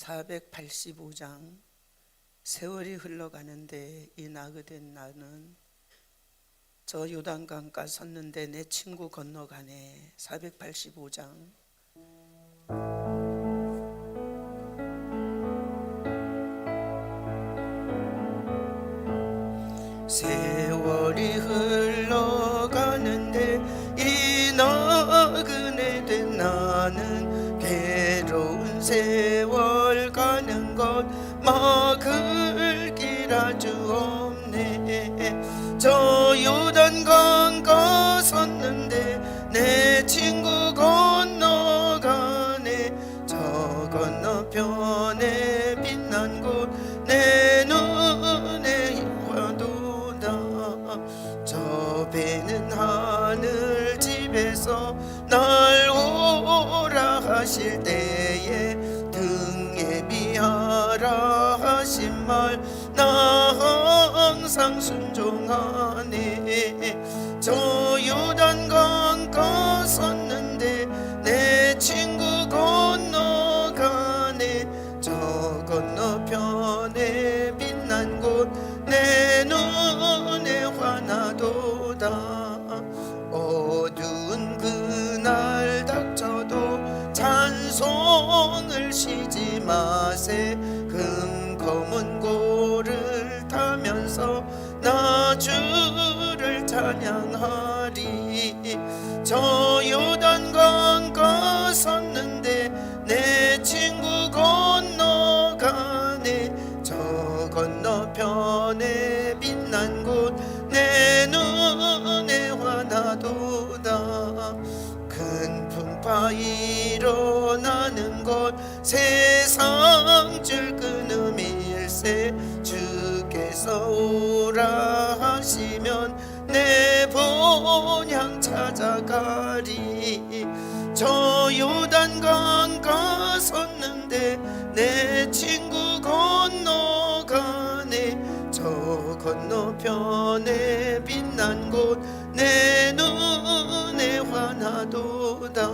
485장 세월이 흘러가는데 이 나그된 나는 저 요단강가 섰는데 내 친구 건너가네. 485장 세월이 흘러가는데 이 나그네 된 나는 괴로운 세월 가는 것 막을 길 아주 없네. 저 요단강가 섰는데 내 친구 건너가네. 저 건너편에 빛난 곳 내 눈에 화도다. 저 배는 하늘 집에서 날 오라 하실 때에 등에 비하라 하신 말 나 항상 순종하네. 저 요단강가 섰는데 내 친구 건너가네. 저 건너편에 빛난 곳 내 눈에 환하도다. 어두운 그날 닥쳐도 찬송을 쉬지 마세. 검은 고를 타면서 나 주를 찬양하리. 저 요단강가 섰는데 내 친구 건너가네. 저 건너편에 빛난 곳 내 눈에 환하도다. 큰 풍파 일어나는 것 세상 줄 끊음일세. 주께서 오라 하시면 내 본향 찾아가리. 저 요단강가 섰는데 내 친구 건너가네. 저 건너편에 빛난 곳 내 눈에 환하도다.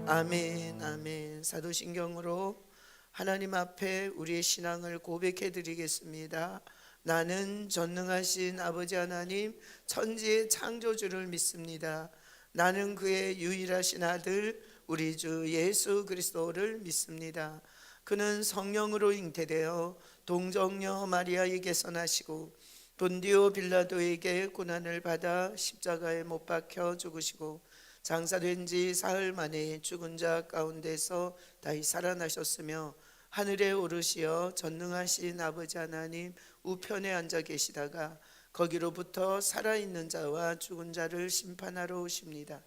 아멘. 아멘. 사도신경으로 하나님 앞에 우리의 신앙을 고백해 드리겠습니다. 나는 전능하신 아버지 하나님 천지의 창조주를 믿습니다. 나는 그의 유일하신 아들 우리 주 예수 그리스도를 믿습니다. 그는 성령으로 잉태되어 동정녀 마리아에게서 나시고 본디오 빌라도에게 고난을 받아 십자가에 못 박혀 죽으시고 장사된 지 사흘 만에 죽은 자 가운데서 다시 살아나셨으며 하늘에 오르시어 전능하신 아버지 하나님 우편에 앉아 계시다가 거기로부터 살아있는 자와 죽은 자를 심판하러 오십니다.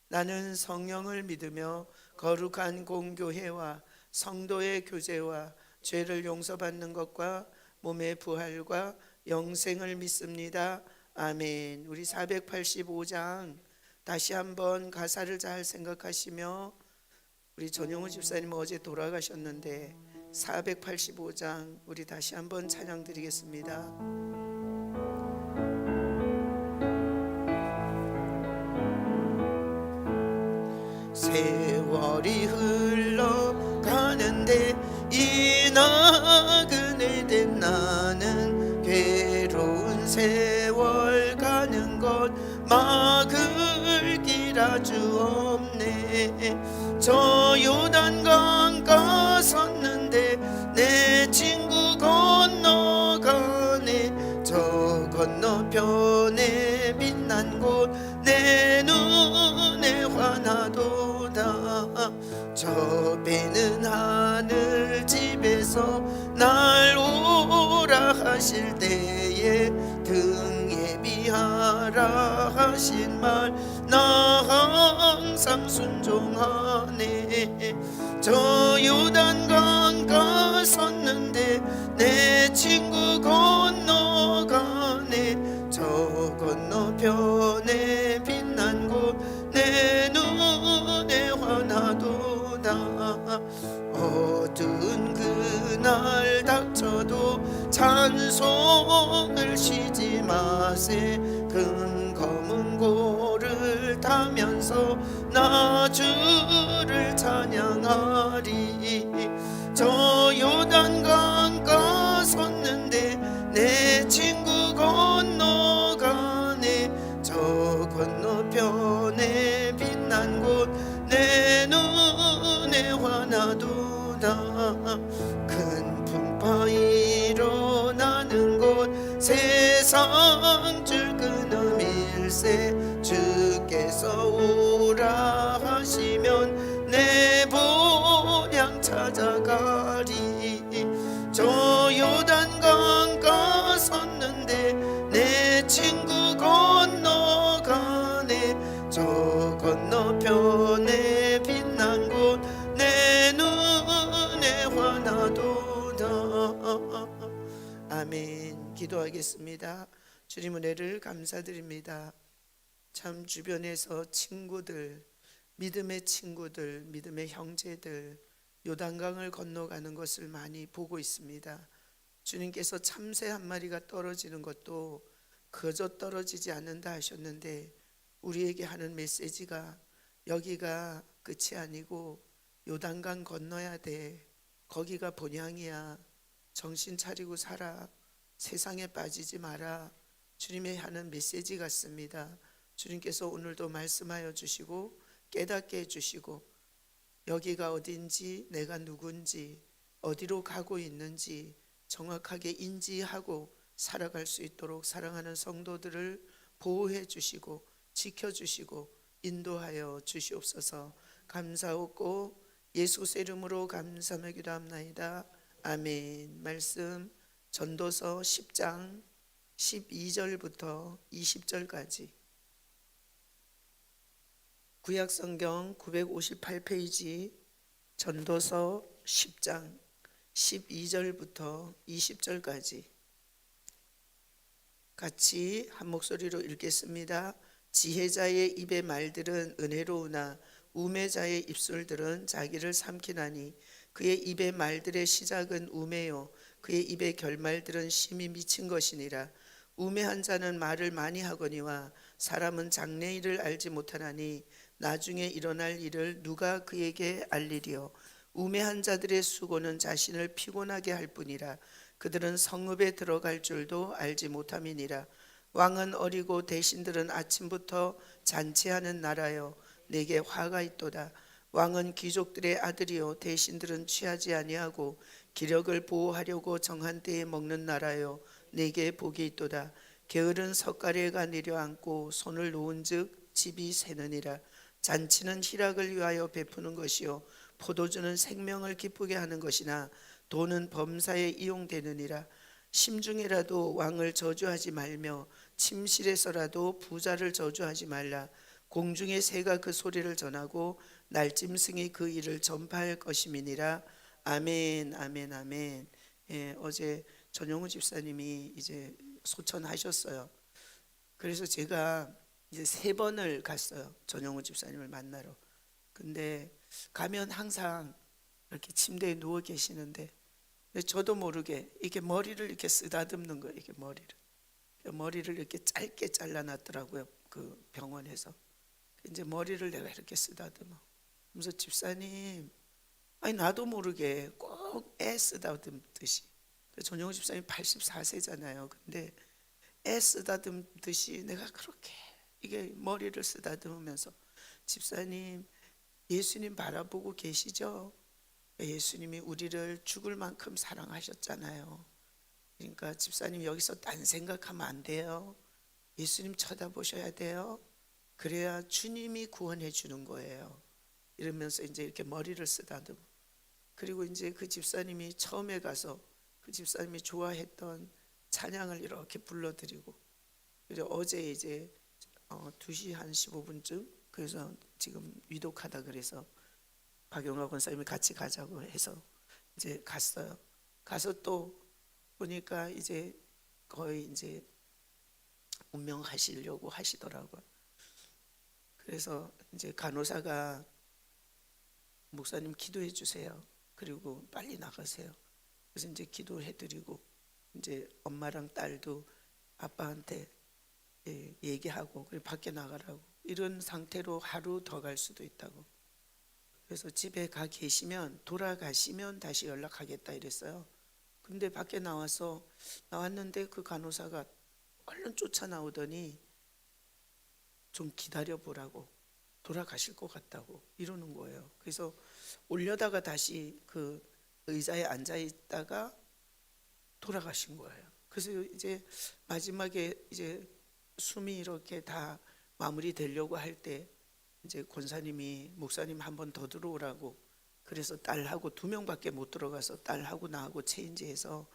나는 성령을 믿으며 거룩한 공교회와 성도의 교제와 죄를 용서받는 것과 몸의 부활과 영생을 믿습니다. 아멘. 우리 485장 다시 한번 가사를 잘 생각하시며, 우리 전용우 집사님 어제 돌아가셨는데 485장 우리 다시 한번 찬양 드리겠습니다. 세월이 흘러가는데 이 나그네 된 나는 괴로운 세월 가는 것 막을 길 아주 없네. 저 요단강가 섰는데 내 친구 건너가네. 저 건너편에 빛난 곳 내 눈에 환하도다. 저 배는 하늘 집에서 날 오라 하실 때에 등에 비하라 하신 말 나 항상 순종하네. 저 요단강가 섰는데 내 친구 건너가네. 저 건너편에 빛난 곳 내 눈에 환하도다. 어두운 그날 닥쳐도 찬송을 쉬지 마세. 검은 고를 타면서 나 주를 찬양하리. 저 요단강가 섰는데 내 친구 건너가네. 저 건너편에 빛난 곳 내 눈에 환하도다. 큰 풍파 일어나는 곳 세상 줄 끊음일세. 주께서 오라 하시면 내 본향 찾아가리. 저 요단강가 섰는데 내 친구 건너가네. 저 건너편에 빛난 곳 내 눈에 환하도다. 아멘. 기도하겠습니다. 주님 은혜를 감사드립니다. 참 주변에서 친구들, 믿음의 친구들, 믿음의 형제들 요단강을 건너가는 것을 많이 보고 있습니다. 주님께서 참새 한 마리가 떨어지는 것도 그저 떨어지지 않는다 하셨는데, 우리에게 하는 메시지가 여기가 끝이 아니고 요단강 건너야 돼. 거기가 본향이야. 정신 차리고 살아. 세상에 빠지지 마라. 주님의 하는 메시지 같습니다. 주님께서 오늘도 말씀하여 주시고 깨닫게 해주시고, 여기가 어딘지, 내가 누군지, 어디로 가고 있는지 정확하게 인지하고 살아갈 수 있도록 사랑하는 성도들을 보호해 주시고 지켜주시고 인도하여 주시옵소서. 감사하고 예수 이름으로 감사하며 기도합나이다. 아멘. 말씀 전도서 10장 12절부터 20절까지, 구약성경 958페이지 전도서 10장 12절부터 20절까지 같이 한 목소리로 읽겠습니다. 지혜자의 입의 말들은 은혜로우나 우매자의 입술들은 자기를 삼키나니 그의 입의 말들의 시작은 우매요 그의 입의 결말들은 심히 미친 것이니라. 우매한 자는 말을 많이 하거니와 사람은 장래일을 알지 못하나니 나중에 일어날 일을 누가 그에게 알리리요. 우매한 자들의 수고는 자신을 피곤하게 할 뿐이라. 그들은 성읍에 들어갈 줄도 알지 못함이니라. 왕은 어리고 대신들은 아침부터 잔치하는 나라여 내게 화가 있도다. 왕은 귀족들의 아들이요 대신들은 취하지 아니하고 기력을 보호하려고 정한 때에 먹는 나라여 내게 복이 있도다. 게으른 석가래가 내려앉고 손을 놓은즉 집이 새느니라. 잔치는 희락을 위하여 베푸는 것이요 포도주는 생명을 기쁘게 하는 것이나 돈은 범사에 이용되느니라. 심중에라도 왕을 저주하지 말며 침실에서라도 부자를 저주하지 말라. 공중의 새가 그 소리를 전하고 날짐승이 그 일을 전파할 것임이니라. 아멘, 아멘, 아멘. 예, 어제 전용우 집사님이 이제 소천하셨어요. 그래서 제가 이제 3번을 갔어요. 전용우 집사님을 만나러. 근데 가면 항상 이렇게 침대에 누워 계시는데 저도 모르게 이렇게 머리를 이렇게 쓰다듬는 거예요. 이렇게 머리를 이렇게 짧게 잘라놨더라고요. 그 병원에서. 이제 머리를 내가 이렇게 쓰다듬어. 그래서 집사님, 아니 나도 모르게 꼭 애 쓰다듬듯이. 전용우 집사님 84세잖아요. 근데 애 쓰다듬듯이 내가 그렇게 이게 머리를 쓰다듬으면서, 집사님 예수님 바라보고 계시죠? 예수님이 우리를 죽을 만큼 사랑하셨잖아요. 그러니까 집사님 여기서 딴 생각하면 안 돼요. 예수님 쳐다보셔야 돼요. 그래야 주님이 구원해 주는 거예요. 이러면서 이제 이렇게 머리를 쓰다듬어. 그리고 이제 그 집사님이 처음에 가서 그 집사님이 좋아했던 찬양을 이렇게 불러드리고, 그리고 어제 이제 2시 한 15분쯤 그래서 지금 위독하다 그래서 박영화 권사님이 같이 가자고 해서 이제 갔어요. 가서 또 보니까 이제 거의 이제 운명하시려고 하시더라고요. 그래서 이제 간호사가 목사님 기도해 주세요. 그리고 빨리 나가세요. 그래서 이제 기도해드리고 이제 엄마랑 딸도 아빠한테 얘기하고 그리고 밖에 나가라고, 이런 상태로 하루 더 갈 수도 있다고. 그래서 집에 가 계시면 돌아가시면 다시 연락하겠다 이랬어요. 근데 밖에 나왔는데 그 간호사가 얼른 쫓아나오더니 좀 기다려 보라고, 돌아가실 것 같다고 이러는 거예요. 그래서 올려다가 다시 그 의자에 앉아 있다가 돌아가신 거예요. 그래서 이제 마지막에 이제 숨이 이렇게 다 마무리되려고 할 때 이제 권사님이 목사님 한 번 더 들어오라고, 그래서 딸하고 두 명밖에 못 들어가서 딸하고 나하고 체인지해서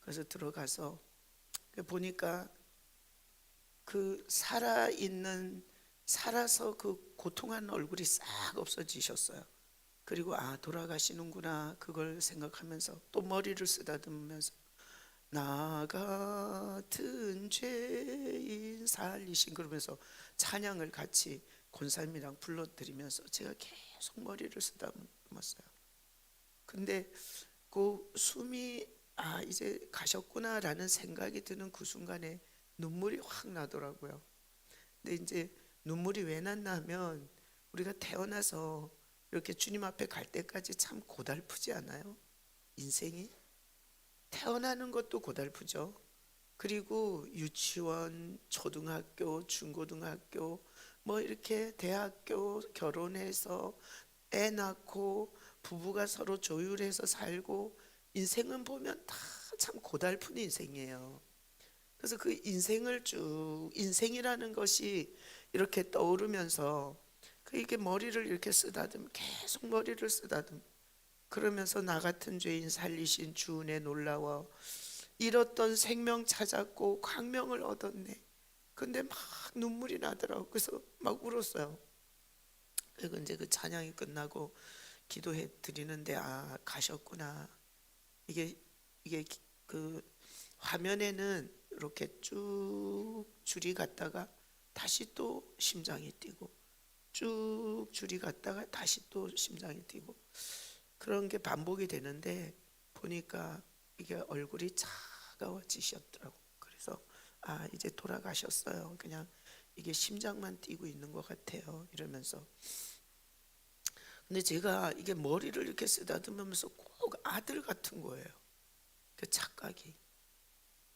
그래서 들어가서 보니까 그 살아서 그 고통한 얼굴이 싹 없어지셨어요. 그리고 아, 돌아가시는구나 그걸 생각하면서 또 머리를 쓰다듬으면서 나 같은 죄인 살리신 그러면서 찬양을 같이 권사님이랑 불러드리면서 제가 계속 머리를 쓰다듬었어요. 근데 그 숨이 아, 이제 가셨구나라는 생각이 드는 그 순간에 눈물이 확 나더라고요. 근데 이제 눈물이 왜 났나 하면 우리가 태어나서 이렇게 주님 앞에 갈 때까지 참 고달프지 않아요? 인생이 태어나는 것도 고달프죠. 그리고 유치원, 초등학교, 중고등학교, 뭐 이렇게 대학교, 결혼해서 애 낳고 부부가 서로 조율해서 살고, 인생은 보면 다 참 고달픈 인생이에요. 그래서 그 인생을 쭉, 인생이라는 것이 이렇게 떠오르면서 이게 머리를 이렇게 쓰다듬, 계속 머리를 쓰다듬, 그러면서 나 같은 죄인 살리신 주 은혜 놀라워, 잃었던 생명 찾았고 광명을 얻었네. 근데 막 눈물이 나더라고. 그래서 막 울었어요. 그리고 이제 그 찬양이 끝나고 기도해 드리는데 아, 가셨구나. 이게 그 화면에는 이렇게 쭉 줄이 갔다가 다시 또 심장이 뛰고, 쭉 줄이 갔다가 다시 또 심장이 뛰고, 그런 게 반복이 되는데 보니까 이게 얼굴이 차가워지셨더라고. 그래서 아, 이제 돌아가셨어요. 그냥 이게 심장만 뛰고 있는 것 같아요. 이러면서. 근데 제가 이게 머리를 이렇게 쓰다듬으면서 꼭 아들 같은 거예요. 그 착각이.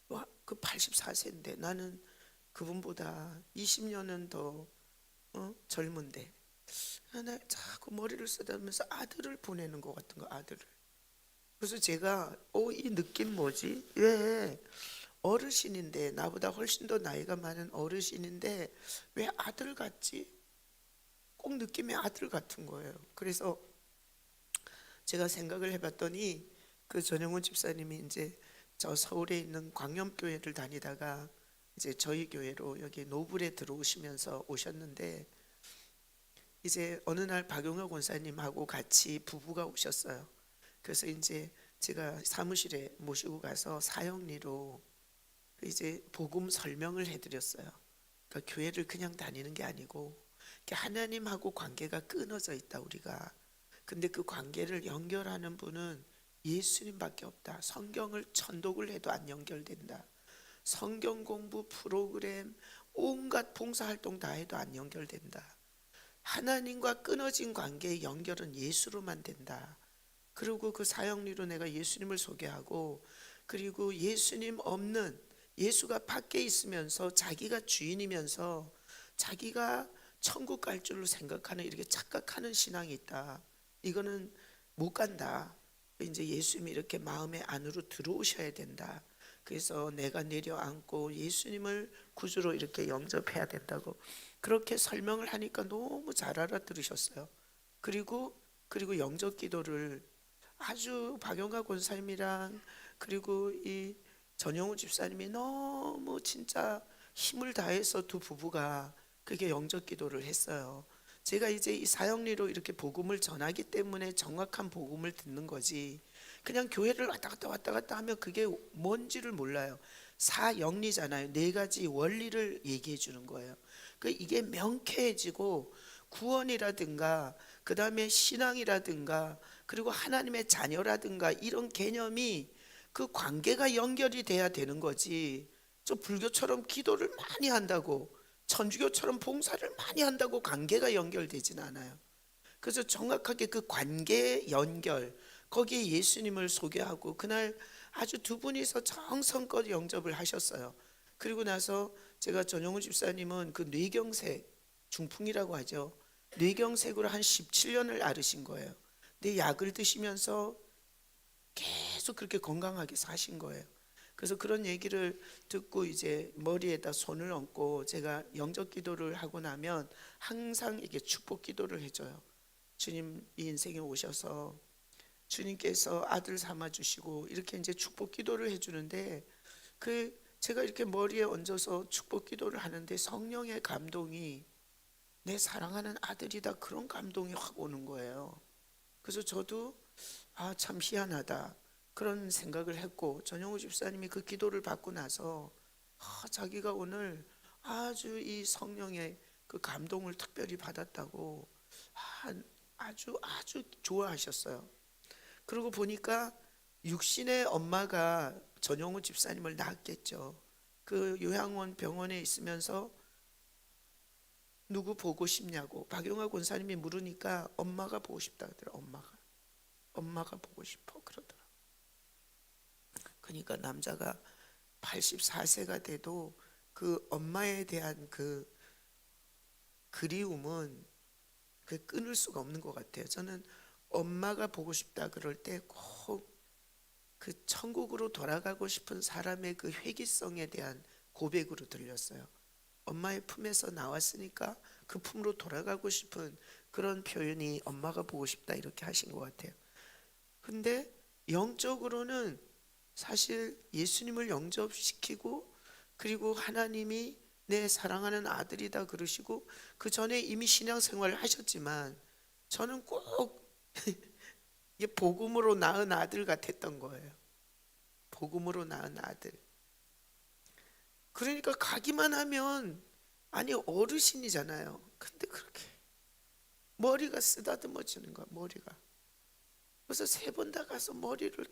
와, 그 84세인데 나는 그분보다 20년은 더 젊은데, 나 자꾸 머리를 쓰다듬으면서 아들을 보내는 것 같은 거, 아들을. 그래서 제가 이 느낌 뭐지? 왜 어르신인데, 나보다 훨씬 더 나이가 많은 어르신인데 왜 아들 같지? 꼭 느낌이 아들 같은 거예요. 그래서 제가 생각을 해봤더니 그 전영훈 집사님이 이제 저 서울에 있는 광염교회를 다니다가 이제 저희 교회로 여기 노블에 들어오시면서 오셨는데, 이제 어느 날 박용혁 권사님하고 같이 부부가 오셨어요. 그래서 이제 제가 사무실에 모시고 가서 사형리로 이제 복음 설명을 해드렸어요. 그러니까 교회를 그냥 다니는 게 아니고 하나님하고 관계가 끊어져 있다 우리가. 근데 그 관계를 연결하는 분은 예수님밖에 없다. 성경을 천독을 해도 안 연결된다. 성경 공부 프로그램 온갖 봉사활동 다 해도 안 연결된다. 하나님과 끊어진 관계의 연결은 예수로만 된다. 그리고 그 사형리로 내가 예수님을 소개하고, 그리고 예수님 없는, 예수가 밖에 있으면서 자기가 주인이면서 자기가 천국 갈 줄로 생각하는, 이렇게 착각하는 신앙이 있다. 이거는 못 간다. 이제 예수님이 이렇게 마음의 안으로 들어오셔야 된다. 그래서 내가 내려앉고 예수님을 구주로 이렇게 영접해야 된다고 그렇게 설명을 하니까 너무 잘 알아들으셨어요. 그리고 영접 기도를 아주 박영가 권사님이랑 그리고 이 전영우 집사님이 너무 진짜 힘을 다해서 두 부부가 그게 영접 기도를 했어요. 제가 이제 이 사형리로 이렇게 복음을 전하기 때문에 정확한 복음을 듣는 거지, 그냥 교회를 왔다 갔다 하면 그게 뭔지를 몰라요. 사영리잖아요. 네 가지 원리를 얘기해 주는 거예요. 이게 명쾌해지고 구원이라든가 그 다음에 신앙이라든가 그리고 하나님의 자녀라든가 이런 개념이 그 관계가 연결이 돼야 되는 거지. 저 불교처럼 기도를 많이 한다고, 천주교처럼 봉사를 많이 한다고 관계가 연결되진 않아요. 그래서 정확하게 그 관계 연결, 거기에 예수님을 소개하고 그날 아주 두 분이서 정성껏 영접을 하셨어요. 그리고 나서 제가 전용우 집사님은 그 뇌경색 중풍이라고 하죠. 뇌경색으로 한 17년을 앓으신 거예요. 근데 약을 드시면서 계속 그렇게 건강하게 사신 거예요. 그래서 그런 얘기를 듣고 이제 머리에다 손을 얹고 제가 영접 기도를 하고 나면 항상 이게 축복 기도를 해줘요. 주님 이 인생에 오셔서 주님께서 아들 삼아 주시고 이렇게 이제 축복 기도를 해주는데 그 제가 이렇게 머리에 얹어서 축복 기도를 하는데 성령의 감동이 내 사랑하는 아들이다 그런 감동이 확 오는 거예요. 그래서 저도 아 참 희한하다 그런 생각을 했고 전영우 집사님이 그 기도를 받고 나서 자기가 오늘 아주 이 성령의 그 감동을 특별히 받았다고 아주 좋아하셨어요. 그러고 보니까 육신의 엄마가 전용우 집사님을 낳았겠죠. 그 요양원 병원에 있으면서 누구 보고 싶냐고 박용화 권사님이 물으니까 엄마가 보고 싶다 그러더라. 엄마가 보고 싶어 그러더라. 그러니까 남자가 84세가 돼도 그 엄마에 대한 그 그리움은 그 끊을 수가 없는 것 같아요. 저는 엄마가 보고 싶다 그럴 때 꼭 그 천국으로 돌아가고 싶은 사람의 그 회귀성에 대한 고백으로 들렸어요. 엄마의 품에서 나왔으니까 그 품으로 돌아가고 싶은 그런 표현이 엄마가 보고 싶다 이렇게 하신 것 같아요. 근데 영적으로는 사실 예수님을 영접시키고 그리고 하나님이 내 사랑하는 아들이다 그러시고 그 전에 이미 신앙생활을 하셨지만 저는 꼭 이게 복음으로 낳은 아들 같았던 거예요. 복음으로 낳은 아들. 그러니까 가기만 하면 아니 어르신이잖아요. 근데 그렇게 머리가 쓰다듬어지는 거야 머리가. 그래서 3번 다 가서 머리를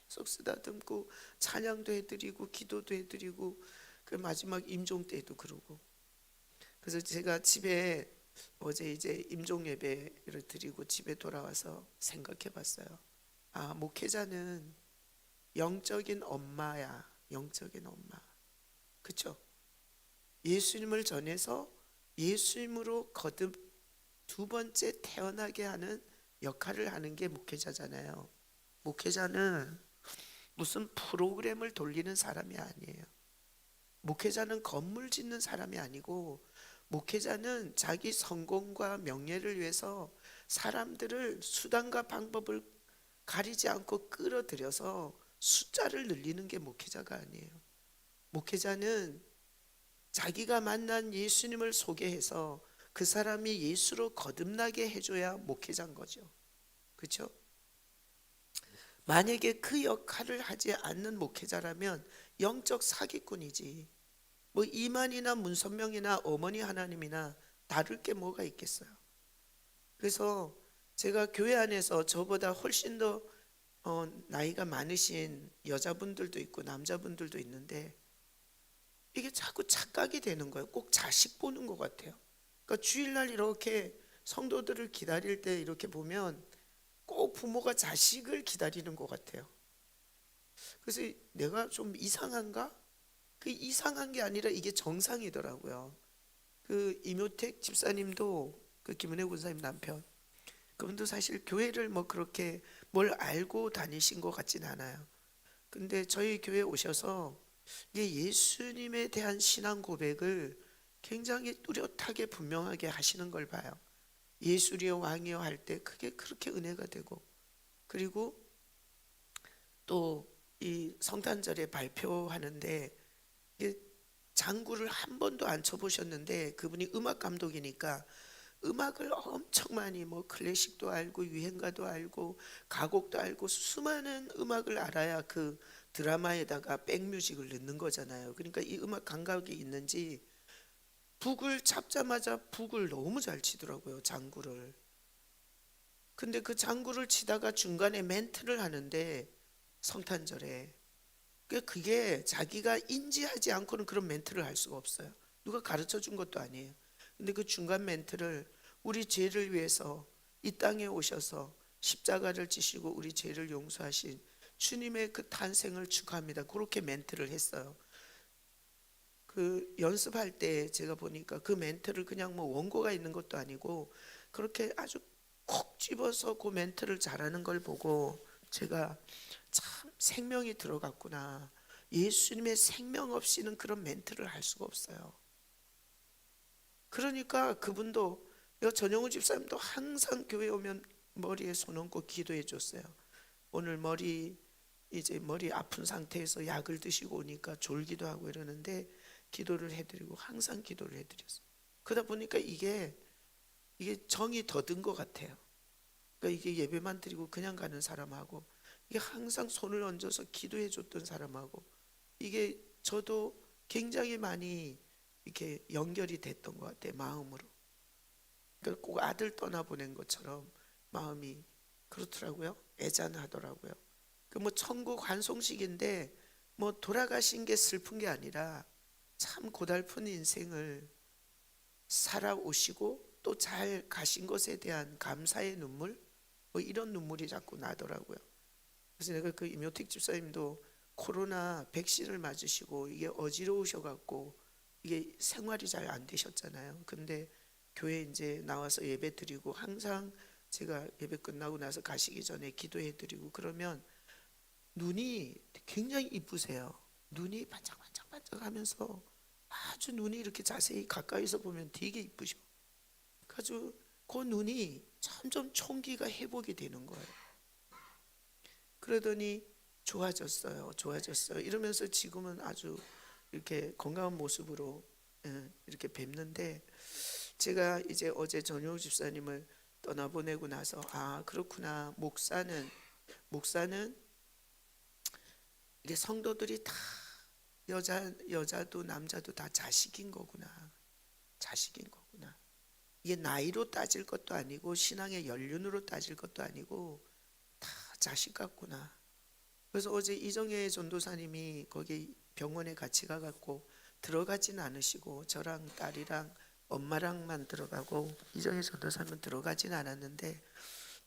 계속 쓰다듬고 찬양도 해드리고 기도도 해드리고 그 마지막 임종 때도 그러고. 그래서 제가 집에 어제 이제 임종 예배를 드리고 집에 돌아와서 생각해 봤어요. 아 목회자는 영적인 엄마야. 영적인 엄마. 그쵸? 예수님을 전해서 예수님으로 거듭 두 번째 태어나게 하는 역할을 하는 게 목회자잖아요. 목회자는 무슨 프로그램을 돌리는 사람이 아니에요. 목회자는 건물 짓는 사람이 아니고 목회자는 자기 성공과 명예를 위해서 사람들을 수단과 방법을 가리지 않고 끌어들여서 숫자를 늘리는 게 목회자가 아니에요. 목회자는 자기가 만난 예수님을 소개해서 그 사람이 예수로 거듭나게 해줘야 목회자인 거죠. 그렇죠? 만약에 그 역할을 하지 않는 목회자라면 영적 사기꾼이지. 뭐 이만이나 문선명이나 어머니 하나님이나 다를 게 뭐가 있겠어요. 그래서 제가 교회 안에서 저보다 훨씬 더 나이가 많으신 여자분들도 있고 남자분들도 있는데 이게 자꾸 착각이 되는 거예요. 꼭 자식 보는 것 같아요. 그러니까 주일날 이렇게 성도들을 기다릴 때 이렇게 보면 꼭 부모가 자식을 기다리는 것 같아요. 그래서 내가 좀 이상한가? 그 이상한 게 아니라 이게 정상이더라고요. 그 임효택 집사님도 그 김은혜 군사님 남편 그분도 사실 교회를 뭐 그렇게 뭘 알고 다니신 것 같진 않아요. 근데 저희 교회 오셔서 예수님에 대한 신앙 고백을 굉장히 뚜렷하게 분명하게 하시는 걸 봐요. 예수리여 왕이여 할 때 그게 그렇게 은혜가 되고 그리고 또 이 성탄절에 발표하는데 장구를 한 번도 안 쳐보셨는데 그분이 음악 감독이니까 음악을 엄청 많이 뭐 클래식도 알고 유행가도 알고 가곡도 알고 수많은 음악을 알아야 그 드라마에다가 백뮤직을 넣는 거잖아요. 그러니까 이 음악 감각이 있는지 북을 잡자마자 북을 너무 잘 치더라고요. 장구를. 근데 그 장구를 치다가 중간에 멘트를 하는데 성탄절에 그게 자기가 인지하지 않고는 그런 멘트를 할 수가 없어요. 누가 가르쳐 준 것도 아니에요. 근데 그 중간 멘트를 우리 죄를 위해서 이 땅에 오셔서 십자가를 지시고 우리 죄를 용서하신 주님의 그 탄생을 축하합니다. 그렇게 멘트를 했어요. 그 연습할 때 제가 보니까 그 멘트를 그냥 뭐 원고가 있는 것도 아니고 그렇게 아주 콕 집어서 그 멘트를 잘하는 걸 보고 제가 참 생명이 들어갔구나. 예수님의 생명 없이는 그런 멘트를 할 수가 없어요. 그러니까 그분도 전영우 집사님도 항상 교회 오면 머리에 손 얹고 기도해 줬어요. 오늘 이제 머리 아픈 상태에서 약을 드시고 오니까 졸기도 하고 이러는데 기도를 해드리고 항상 기도를 해드렸어요. 그러다 보니까 이게 정이 더 든 것 같아요. 그러니까 이게 예배만 드리고 그냥 가는 사람하고 이게 항상 손을 얹어서 기도해 줬던 사람하고 이게 저도 굉장히 많이 이렇게 연결이 됐던 것 같아요. 마음으로. 그러니까 꼭 아들 떠나보낸 것처럼 마음이 그렇더라고요. 애잔하더라고요. 그 뭐 천국 환송식인데 뭐 돌아가신 게 슬픈 게 아니라 참 고달픈 인생을 살아오시고 또 잘 가신 것에 대한 감사의 눈물, 뭐 이런 눈물이 자꾸 나더라고요. 그래서 내가 그 임효택 집사님도 코로나 백신을 맞으시고 이게 어지러우셔갖고 이게 생활이 잘 안 되셨잖아요. 근데 교회 이제 나와서 예배 드리고 항상 제가 예배 끝나고 나서 가시기 전에 기도해 드리고 그러면 눈이 굉장히 이쁘세요. 눈이 반짝반짝반짝 하면서 아주 눈이 이렇게 자세히 가까이서 보면 되게 이쁘셔. 아주 그 눈이 점점 총기가 회복이 되는 거예요. 그러더니 좋아졌어요. 이러면서 지금은 아주 이렇게 건강한 모습으로 이렇게 뵙는데 제가 이제 어제 전효 집사님을 떠나보내고 나서 아 그렇구나. 목사는 이게 성도들이 다 여자도 남자도 다 자식인 거구나. 이게 나이로 따질 것도 아니고 신앙의 연륜으로 따질 것도 아니고 다 자식 같구나. 그래서 어제 이정혜 전도사님이 거기 병원에 같이 가갖고 들어가진 않으시고 저랑 딸이랑 엄마랑만 들어가고 이정혜 전도사님은 들어가진 않았는데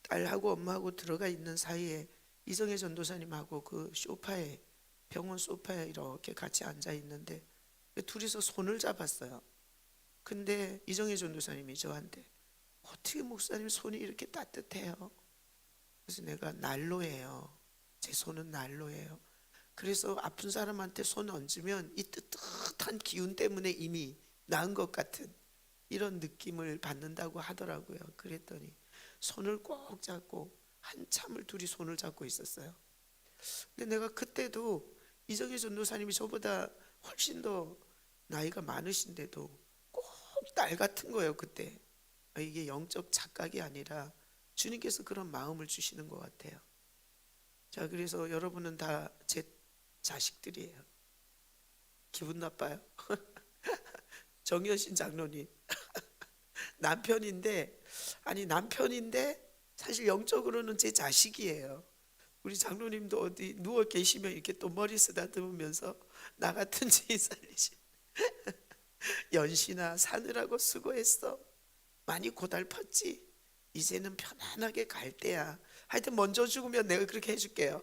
딸하고 엄마하고 들어가 있는 사이에 이정혜 전도사님하고 그 소파에 병원 소파에 이렇게 같이 앉아 있는데 둘이서 손을 잡았어요. 근데 이정혜 전도사님이 저한테 어떻게 목사님 손이 이렇게 따뜻해요? 그래서 내가 난로예요. 제 손은 난로예요. 그래서 아픈 사람한테 손 얹으면 이 뜨뜻한 기운 때문에 이미 나은 것 같은 이런 느낌을 받는다고 하더라고요. 그랬더니 손을 꼭 잡고 한참을 둘이 손을 잡고 있었어요. 근데 내가 그때도 이정희 전도사님이 저보다 훨씬 더 나이가 많으신데도 꼭 딸 같은 거예요. 그때 이게 영적 착각이 아니라 주님께서 그런 마음을 주시는 것 같아요. 자, 그래서 여러분은 다 제 자식들이에요. 기분 나빠요? 정현신 장로님 남편인데 사실 영적으로는 제 자식이에요. 우리 장로님도 어디 누워 계시면 이렇게 또 머리 쓰다듬으면서 나 같은 죄인 살리시 연신아 사느라고 수고했어. 많이 고달팠지. 이제는 편안하게 갈 때야. 하여튼 먼저 죽으면 내가 그렇게 해줄게요.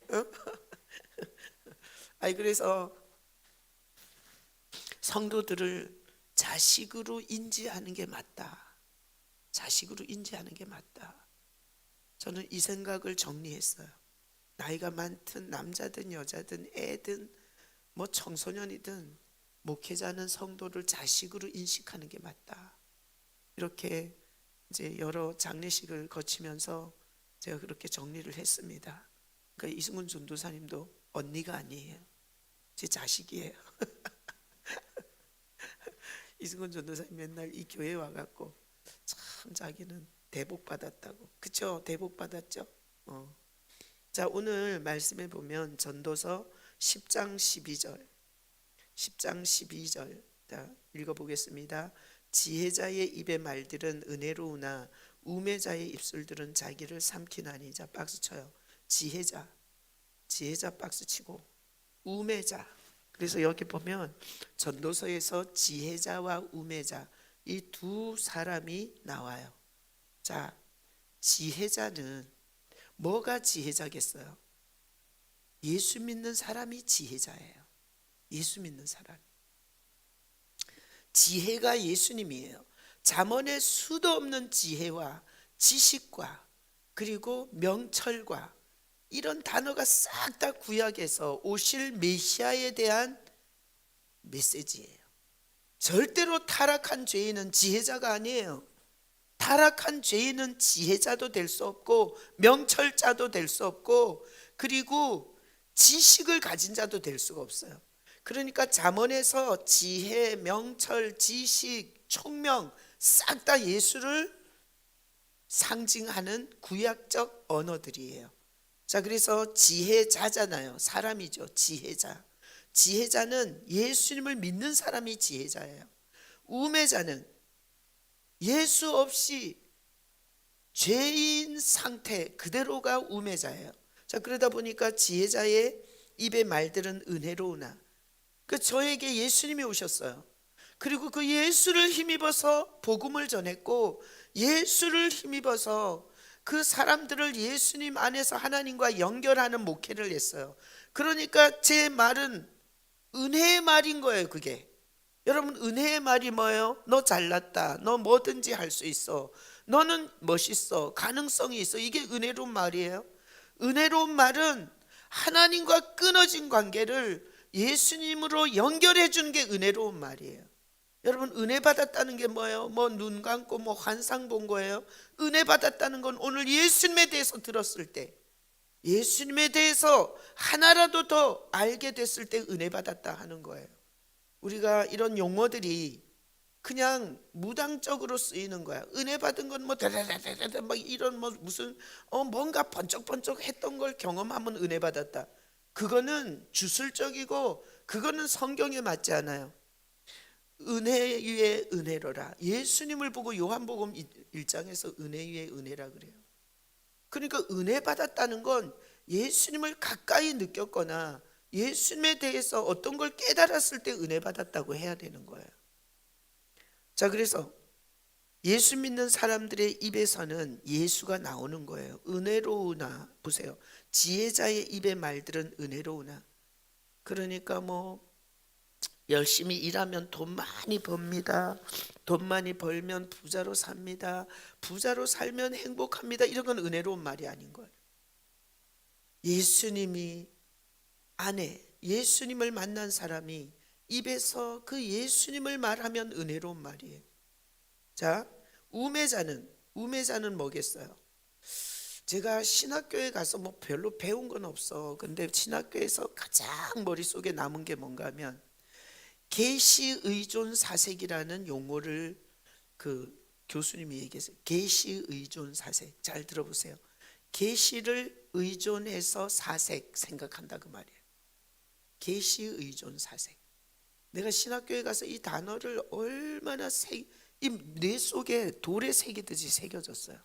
어? 그래서 성도들을 자식으로 인지하는 게 맞다. 저는 이 생각을 정리했어요. 나이가 많든 남자든 여자든 애든 뭐 청소년이든 목회자는 성도를 자식으로 인식하는 게 맞다. 이렇게 이제 여러 장례식을 거치면서 제가 그렇게 정리를 했습니다. 그러니까 이승훈 전도사님도 언니가 아니에요. 제 자식이에요. 이승훈 전도사님 맨날 이 교회 와갖고 참 자기는 대복 받았다고. 그쵸? 대복 받았죠? 자, 오늘 말씀에 보면 전도서 10장 12절 자, 읽어보겠습니다. 지혜자의 입의 말들은 은혜로우나 우매자의 입술들은 자기를 삼키나니. 자, 박수 쳐요. 지혜자 박수 치고 우매자. 그래서 여기 보면 전도서에서 지혜자와 우매자 이 두 사람이 나와요. 자, 지혜자는 뭐가 지혜자겠어요? 예수 믿는 사람이 지혜자예요. 예수 믿는 사람. 지혜가 예수님이에요. 잠언에 수도 없는 지혜와 지식과 그리고 명철과 이런 단어가 싹 다 구약에서 오실 메시아에 대한 메시지예요. 절대로 타락한 죄인은 지혜자가 아니에요. 타락한 죄인은 지혜자도 될 수 없고 명철자도 될 수 없고 그리고 지식을 가진 자도 될 수가 없어요. 그러니까 잠언에서 지혜, 명철, 지식, 총명 싹 다 예수를 상징하는 구약적 언어들이에요. 자, 그래서 지혜자잖아요. 사람이죠. 지혜자. 지혜자는 예수님을 믿는 사람이 지혜자예요. 우매자는 예수 없이 죄인 상태 그대로가 우매자예요. 자, 그러다 보니까 지혜자의 입의 말들은 은혜로우나 저에게 예수님이 오셨어요. 그리고 그 예수를 힘입어서 복음을 전했고 예수를 힘입어서 그 사람들을 예수님 안에서 하나님과 연결하는 목회를 했어요. 그러니까 제 말은 은혜의 말인 거예요. 그게 여러분, 은혜의 말이 뭐예요? 너 잘났다, 너 뭐든지 할 수 있어, 너는 멋있어, 가능성이 있어. 이게 은혜로운 말이에요. 은혜로운 말은 하나님과 끊어진 관계를 예수님으로 연결해 주는 게 은혜로운 말이에요. 여러분, 은혜 받았다는 게 뭐예요? 뭐 눈 감고 뭐 환상 본 거예요? 은혜 받았다는 건 오늘 예수님에 대해서 들었을 때, 예수님에 대해서 하나라도 더 알게 됐을 때 은혜 받았다 하는 거예요. 우리가 이런 용어들이 그냥 무당적으로 쓰이는 거야. 은혜 받은 건 뭐 다다다다다 막 이런 뭐 무슨 뭔가 번쩍번쩍 했던 걸 경험하면 은혜 받았다. 그거는 주술적이고 그거는 성경에 맞지 않아요. 은혜 위에 은혜로라. 예수님을 보고 요한복음 1장에서 은혜 위에 은혜라 그래요. 그러니까 은혜 받았다는 건 예수님을 가까이 느꼈거나 예수님에 대해서 어떤 걸 깨달았을 때 은혜 받았다고 해야 되는 거예요. 자, 그래서 예수 믿는 사람들의 입에서는 예수가 나오는 거예요. 은혜로우나, 보세요. 지혜자의 입의 말들은 은혜로우나. 그러니까 뭐 열심히 일하면 돈 많이 법니다. 돈 많이 벌면 부자로 삽니다. 부자로 살면 행복합니다. 이런 건 은혜로운 말이 아닌 거예요. 예수님이 안에 예수님을 만난 사람이 입에서 그 예수님을 말하면 은혜로운 말이에요. 자, 우매자는 뭐겠어요? 제가 신학교에 가서 뭐 별로 배운 건 없어. 근데 신학교에서 가장 머릿속에 남은 게 뭔가 하면 계시 의존 사색이라는 용어를 그 교수님이 얘기했어요. 계시 의존 사색. 잘 들어보세요. 계시를 의존해서 사색 생각한다 그 말이에요. 계시 의존 사색. 내가 신학교에 가서 이 단어를 얼마나 이 뇌 속에 돌에 새기듯이 새겨졌어요.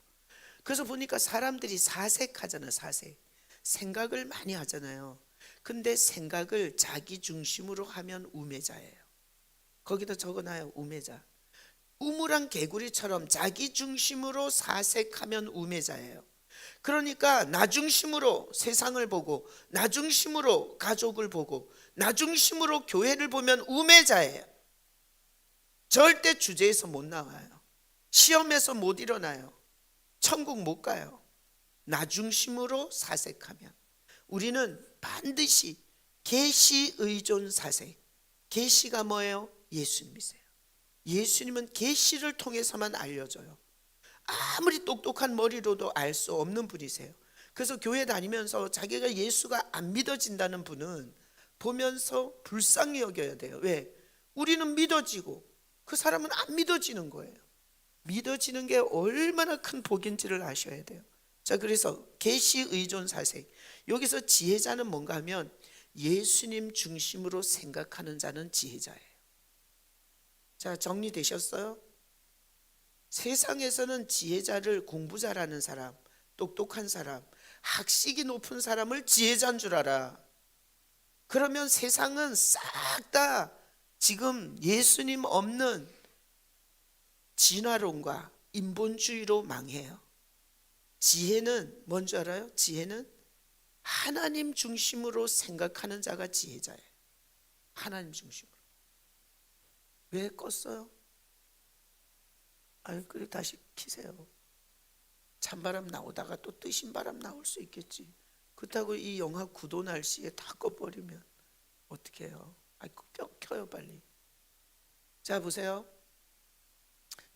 그래서 보니까 사람들이 사색하잖아요. 사색. 생각을 많이 하잖아요. 근데 생각을 자기 중심으로 하면 우매자예요. 거기다 적어놔요. 우매자. 우물한 개구리처럼 자기 중심으로 사색하면 우매자예요. 그러니까 나 중심으로 세상을 보고 나 중심으로 가족을 보고 나 중심으로 교회를 보면 우매자예요. 절대 주제에서 못 나와요. 시험에서 못 일어나요. 천국 못 가요. 나 중심으로 사색하면. 우리는 반드시 계시 의존 사색. 계시가 뭐예요? 예수님이세요. 예수님은 계시를 통해서만 알려줘요. 아무리 똑똑한 머리로도 알 수 없는 분이세요. 그래서 교회 다니면서 자기가 예수가 안 믿어진다는 분은 보면서 불쌍히 여겨야 돼요. 왜? 우리는 믿어지고 그 사람은 안 믿어지는 거예요. 믿어지는 게 얼마나 큰 복인지를 아셔야 돼요. 자, 그래서 계시 의존 사색. 여기서 지혜자는 뭔가 하면 예수님 중심으로 생각하는 자는 지혜자예요. 자, 정리되셨어요? 세상에서는 지혜자를 공부잘하는 사람, 똑똑한 사람, 학식이 높은 사람을 지혜자인 줄 알아. 그러면 세상은 싹 다 지금 예수님 없는 진화론과 인본주의로 망해요. 지혜는 뭔지 알아요? 지혜는 하나님 중심으로 생각하는 자가 지혜자예요. 하나님 중심으로. 왜 껐어요? 아유, 그래 다시 키세요. 찬바람 나오다가 또 뜨신 바람 나올 수 있겠지. 그렇다고 이 영하 9도 날씨에 다 꺼버리면 어떻게 해요? 아이, 켜요 빨리. 자 보세요.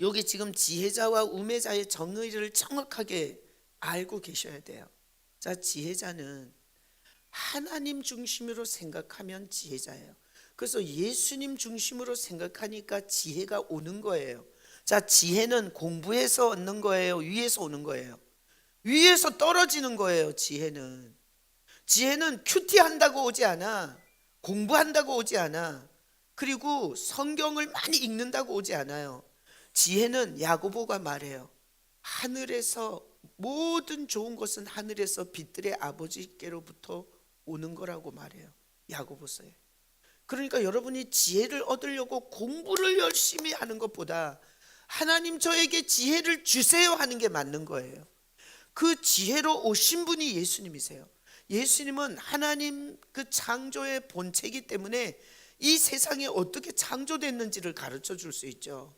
여기 지금 지혜자와 우매자의 정의를 정확하게 알고 계셔야 돼요. 자, 지혜자는 하나님 중심으로 생각하면 지혜자예요. 그래서 예수님 중심으로 생각하니까 지혜가 오는 거예요. 자, 지혜는 공부해서 얻는 거예요? 위에서 오는 거예요? 위에서 떨어지는 거예요. 지혜는 큐티한다고 오지 않아. 공부한다고 오지 않아. 그리고 성경을 많이 읽는다고 오지 않아요. 지혜는 야고보가 말해요. 하늘에서 모든 좋은 것은 하늘에서 빛들의 아버지께로부터 오는 거라고 말해요. 야고보서에. 그러니까 여러분이 지혜를 얻으려고 공부를 열심히 하는 것보다 하나님 저에게 지혜를 주세요 하는 게 맞는 거예요. 그 지혜로 오신 분이 예수님이세요. 예수님은 하나님 그 창조의 본체이기 때문에 이 세상에 어떻게 창조됐는지를 가르쳐 줄 수 있죠.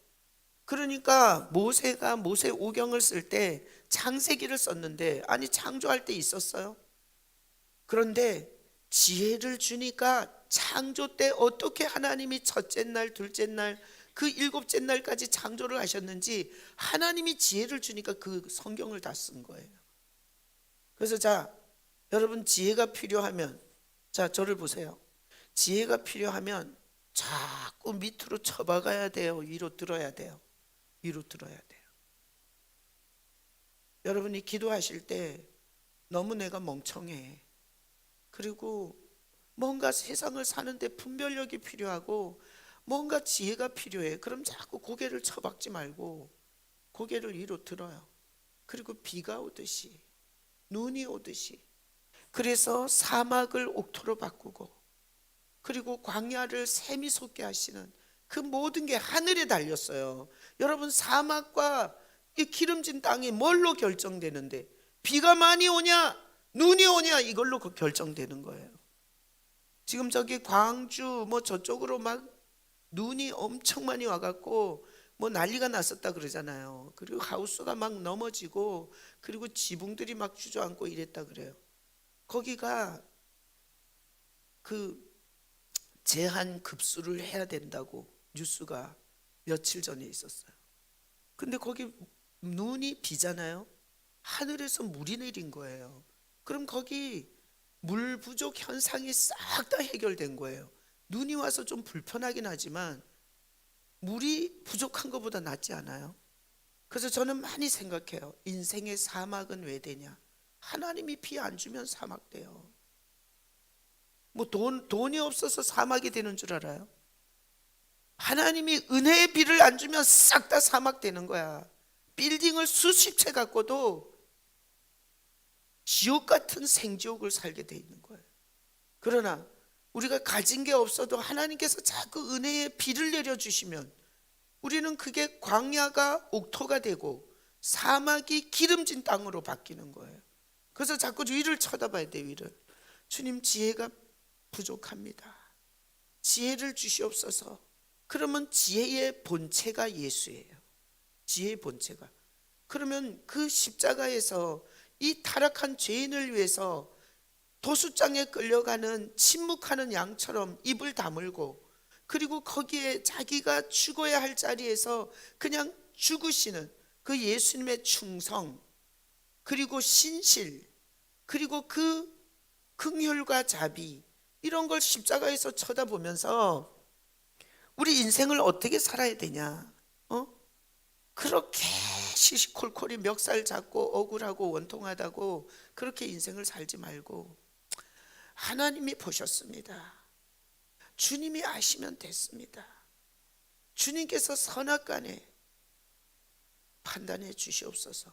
그러니까 모세가 모세 오경을 쓸 때 창세기를 썼는데, 아니 창조할 때 있었어요. 그런데 지혜를 주니까 창조 때 어떻게 하나님이 첫째 날 둘째 날 그 일곱째 날까지 창조를 하셨는지 하나님이 지혜를 주니까 그 성경을 다 쓴 거예요. 그래서 자, 여러분 지혜가 필요하면, 자 저를 보세요. 지혜가 필요하면 자꾸 밑으로 쳐박아야 돼요? 위로 들어야 돼요? 위로 들어야 돼요. 여러분이 기도하실 때 너무 내가 멍청해, 그리고 뭔가 세상을 사는데 분별력이 필요하고 뭔가 지혜가 필요해. 그럼 자꾸 고개를 쳐박지 말고 고개를 위로 들어요. 그리고 비가 오듯이, 눈이 오듯이. 그래서 사막을 옥토로 바꾸고, 그리고 광야를 샘이 솟게 하시는 그 모든 게 하늘에 달렸어요. 여러분, 사막과 이 기름진 땅이 뭘로 결정되는데, 비가 많이 오냐 눈이 오냐 이걸로 결정되는 거예요. 지금 저기 광주 뭐 저쪽으로 막 눈이 엄청 많이 와갖고 뭐 난리가 났었다 그러잖아요. 그리고 하우스가 막 넘어지고, 그리고 지붕들이 막 주저앉고 이랬다 그래요. 거기가 그 제한 급수를 해야 된다고 뉴스가 며칠 전에 있었어요. 근데 거기 눈이 비잖아요. 하늘에서 물이 내린 거예요. 그럼 거기 물 부족 현상이 싹 다 해결된 거예요. 눈이 와서 좀 불편하긴 하지만 물이 부족한 것보다 낫지 않아요? 그래서 저는 많이 생각해요. 인생의 사막은 왜 되냐? 하나님이 비 안 주면 사막 돼요. 뭐 돈이 없어서 사막이 되는 줄 알아요? 하나님이 은혜의 비를 안 주면 싹 다 사막 되는 거야. 빌딩을 수십 채 갖고도 지옥 같은 생지옥을 살게 돼 있는 거예요. 그러나 우리가 가진 게 없어도 하나님께서 자꾸 은혜의 비를 내려주시면 우리는 그게 광야가 옥토가 되고 사막이 기름진 땅으로 바뀌는 거예요. 그래서 자꾸 위를 쳐다봐야 돼. 위를. 주님, 지혜가 부족합니다. 지혜를 주시옵소서. 그러면 지혜의 본체가 예수예요. 지혜의 본체가. 그러면 그 십자가에서 이 타락한 죄인을 위해서 도수장에 끌려가는 침묵하는 양처럼 입을 다물고, 그리고 거기에 자기가 죽어야 할 자리에서 그냥 죽으시는 그 예수님의 충성, 그리고 신실, 그리고 그 긍휼과 자비, 이런 걸 십자가에서 쳐다보면서 우리 인생을 어떻게 살아야 되냐? 그렇게 시시콜콜이 멱살 잡고 억울하고 원통하다고 그렇게 인생을 살지 말고 하나님이 보셨습니다. 주님이 아시면 됐습니다. 주님께서 선악간에 판단해 주시옵소서.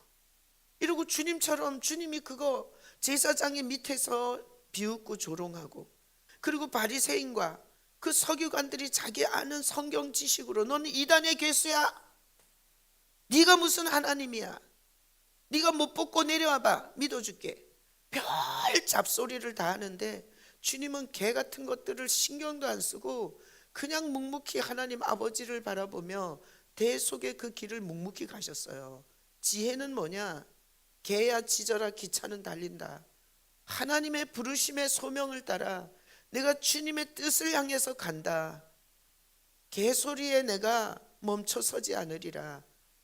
이러고 주님처럼, 주님이 그거 제사장의 밑에서 비웃고 조롱하고, 그리고 바리새인과 그 서기관들이 자기 아는 성경 지식으로 너는 이단의 괴수야, 네가 무슨 하나님이야, 네가 못 뽑고 내려와봐, 믿어줄게. 별 잡소리를 다 하는데 주님은 개 같은 것들을 신경도 안 쓰고 그냥 묵묵히 하나님 아버지를 바라보며 대 속에 그 길을 묵묵히 가셨어요. 지혜는 뭐냐? 개야 짖어라 기차는 달린다. 하나님의 부르심의 소명을 따라 내가 주님의 뜻을 향해서 간다. 개소리에 내가 멈춰서지 않으리라.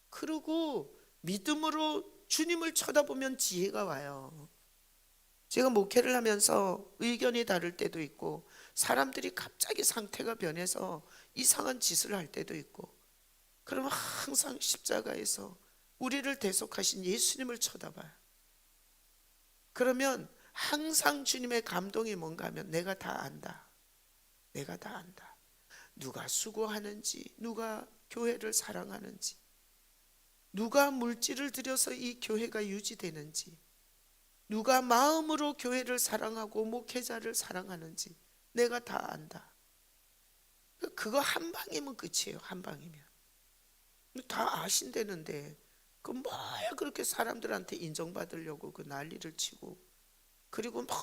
그리고 믿음으로 주님을 쳐다보면 지혜가 와요. 제가 목회를 하면서 의견이 다를 때도 있고 사람들이 갑자기 상태가 변해서 이상한 짓을 할 때도 있고, 그러면 항상 십자가에서 우리를 대속하신 예수님을 쳐다봐요. 그러면 항상 주님의 감동이 뭔가 하면 내가 다 안다. 내가 다 안다. 누가 수고하는지, 누가 교회를 사랑하는지, 누가 물질을 들여서 이 교회가 유지되는지, 누가 마음으로 교회를 사랑하고 목회자를 사랑하는지 내가 다 안다. 그거 한 방이면 끝이에요. 한 방이면 다 아신다는데 그 뭘 그렇게 사람들한테 인정받으려고 그 난리를 치고, 그리고 뭐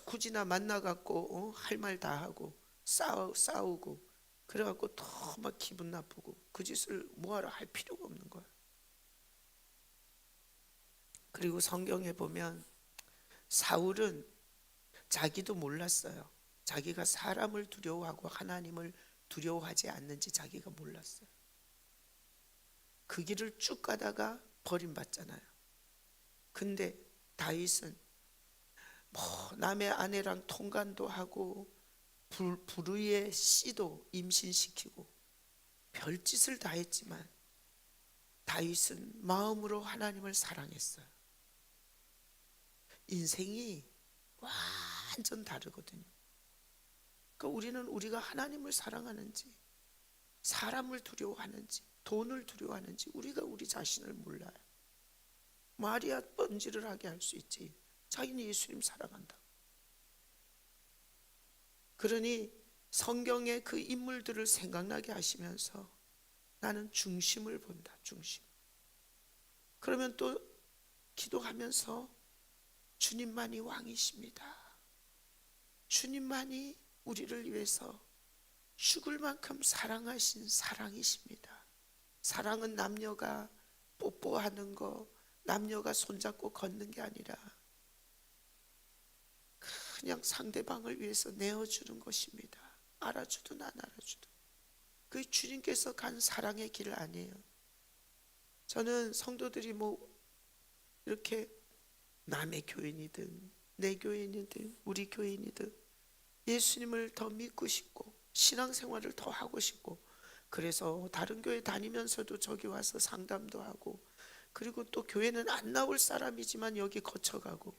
굳이 나 만나갖고 할 말 다 하고 싸우고 그래갖고 더 막 기분 나쁘고 그 짓을 뭐하러 할 필요가 없는 거야. 그리고 성경에 보면 사울은 자기도 몰랐어요. 자기가 사람을 두려워하고 하나님을 두려워하지 않는지 자기가 몰랐어요. 그 길을 쭉 가다가 버림받잖아요. 근데 다윗은 뭐 남의 아내랑 통간도 하고 불의의 씨도 임신시키고 별짓을 다 했지만 다윗은 마음으로 하나님을 사랑했어요. 인생이 완전 다르거든요. 그러니까 우리는 우리가 하나님을 사랑하는지 사람을 두려워하는지 돈을 두려워하는지 우리가 우리 자신을 몰라요. 말이야 뻔질을 하게 할 수 있지, 자기는 예수님 사랑한다. 그러니 성경의 그 인물들을 생각나게 하시면서 나는 중심을 본다. 중심. 그러면 또 기도하면서 주님만이 왕이십니다. 주님만이 우리를 위해서 죽을 만큼 사랑하신 사랑이십니다. 사랑은 남녀가 뽀뽀하는 거, 남녀가 손잡고 걷는 게 아니라 그냥 상대방을 위해서 내어주는 것입니다. 알아주든 안 알아주든. 그 주님께서 간 사랑의 길 아니에요. 저는 성도들이 뭐 이렇게 남의 교인이든 내 교인이든 우리 교인이든 예수님을 더 믿고 싶고 신앙생활을 더 하고 싶고, 그래서 다른 교회 다니면서도 저기 와서 상담도 하고, 그리고 또 교회는 안 나올 사람이지만 여기 거쳐가고,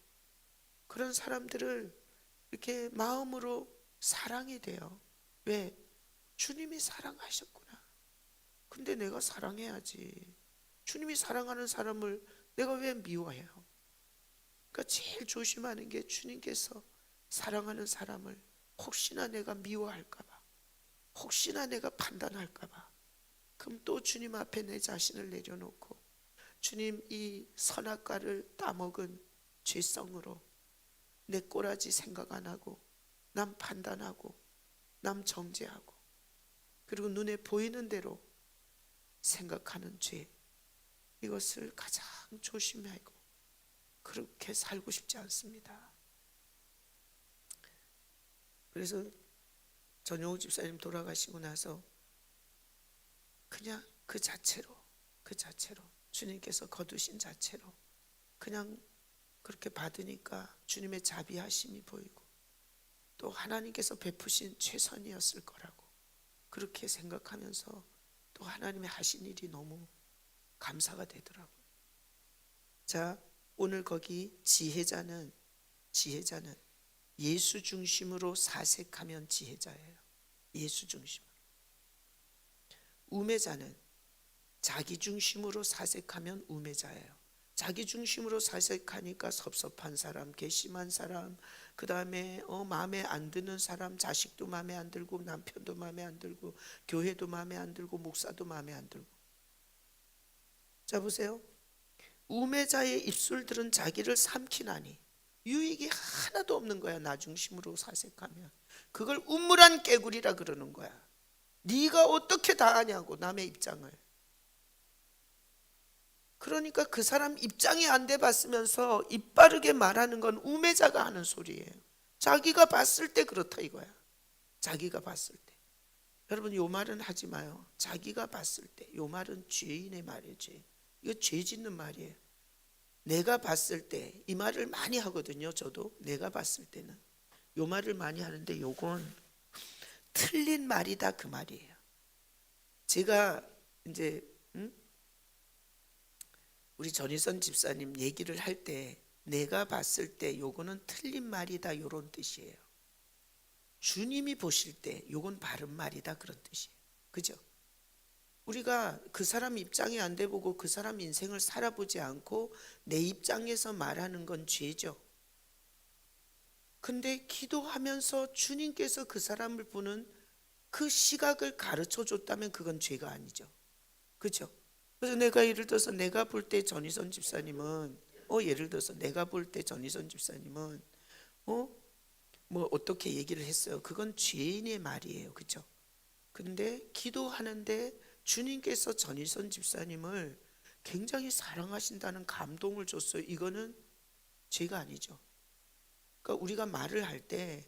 그런 사람들을 이렇게 마음으로 사랑이 돼요. 왜? 주님이 사랑하셨구나. 근데 내가 사랑해야지. 주님이 사랑하는 사람을 내가 왜 미워해요? 그러니까 제일 조심하는 게 주님께서 사랑하는 사람을 혹시나 내가 미워할까봐, 혹시나 내가 판단할까봐, 그럼 또 주님 앞에 내 자신을 내려놓고 주님 이 선악과를 따먹은 죄성으로 내 꼬라지 생각 안 하고 남 판단하고 남 정죄하고 그리고 눈에 보이는 대로 생각하는 죄, 이것을 가장 조심하고 그렇게 살고 싶지 않습니다. 그래서 전용욱 집사님 돌아가시고 나서 그냥 그 자체로 주님께서 거두신 자체로 그냥 그렇게 받으니까 주님의 자비하심이 보이고 또 하나님께서 베푸신 최선이었을 거라고 그렇게 생각하면서 또 하나님의 하신 일이 너무 감사가 되더라고요. 자, 오늘 거기 지혜자는 예수 중심으로 사색하면 지혜자예요. 예수 중심으로. 우매자는 자기 중심으로 사색하면 우매자예요. 자기 중심으로 사색하니까 섭섭한 사람, 괘씸한 사람, 그 다음에 마음에 안 드는 사람, 자식도 마음에 안 들고 남편도 마음에 안 들고 교회도 마음에 안 들고 목사도 마음에 안 들고. 자 보세요. 우매자의 입술들은 자기를 삼키나니. 유익이 하나도 없는 거야. 나 중심으로 사색하면 그걸 우물한 깨구리라 그러는 거야. 네가 어떻게 다 아냐고, 남의 입장을. 그러니까 그 사람 입장이 안 돼 봤으면서 입 바르게 말하는 건 우매자가 하는 소리예요. 자기가 봤을 때 그렇다 이거야. 자기가 봤을 때. 여러분, 요 말은 하지 마요. 자기가 봤을 때. 요 말은 죄인의 말이지. 이거 죄 짓는 말이에요. 내가 봤을 때, 이 말을 많이 하거든요. 저도 내가 봤을 때는 요 말을 많이 하는데, 요건 틀린 말이다 그 말이에요. 제가 이제 우리 전희선 집사님 얘기를 할 때 내가 봤을 때 요거는 틀린 말이다 요런 뜻이에요. 주님이 보실 때 요건 바른 말이다 그런 뜻이에요. 그죠? 우리가 그 사람 입장이 안 돼 보고 그 사람 인생을 살아보지 않고 내 입장에서 말하는 건 죄죠. 근데 기도하면서 주님께서 그 사람을 보는 그 시각을 가르쳐 줬다면 그건 죄가 아니죠. 그죠? 그래서 내가 예를 들어서 내가 볼 때 전희선 집사님은 예를 들어서 내가 볼 때 전희선 집사님은 뭐 어떻게 얘기를 했어요. 그건 죄인의 말이에요. 그죠? 근데 기도하는데 주님께서 전희선 집사님을 굉장히 사랑하신다는 감동을 줬어요. 이거는 죄가 아니죠. 그러니까 우리가 말을 할 때